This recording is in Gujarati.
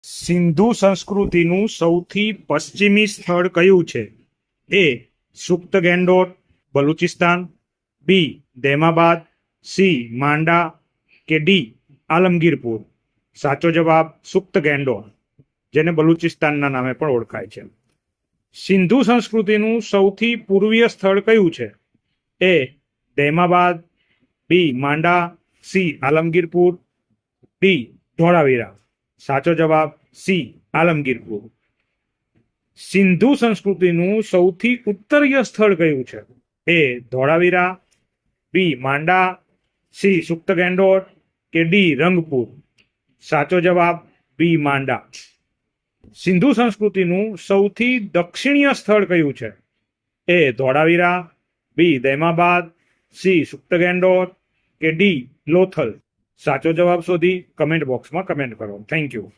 સિંધુ સંસ્કૃતિનું સૌથી પશ્ચિમી સ્થળ કયું છે? એ સુપ્ત ગેન્ડોર બલુચિસ્તાન, બી દૈમાબાદ, સી માંડા કે ડી આલમગીરપુર. સાચો જવાબ સુપ્ત ગેન્ડોર, જેને બલુચિસ્તાનના નામે પણ ઓળખાય છે. સિંધુ સંસ્કૃતિનું સૌથી પૂર્વીય સ્થળ કયું છે? એ દૈમાબાદ, બી માંડા, સી આલમગીરપુર, ડી ધોળાવીરા. સાચો જવાબ સી આલમગીરપુર. સિંધુ સંસ્કૃતિનું સૌથી ઉત્તરીય સ્થળ કયું છે? એ ધોળાવીરા, બી માંડા, સી સુપ્ત ગેન્ડોર કે ડી રંગપુર. સાચો જવાબ બી માંડા. સિંધુ સંસ્કૃતિનું સૌથી દક્ષિણીય સ્થળ કયું છે? એ ધોળાવીરા, બી દૈમાબાદ, સી સુપ્ત ગેન્ડોર કે ડી લોથલ. સાચો જવાબ શોધી કમેન્ટ બોક્સમાં કમેન્ટ કરો. Thank you.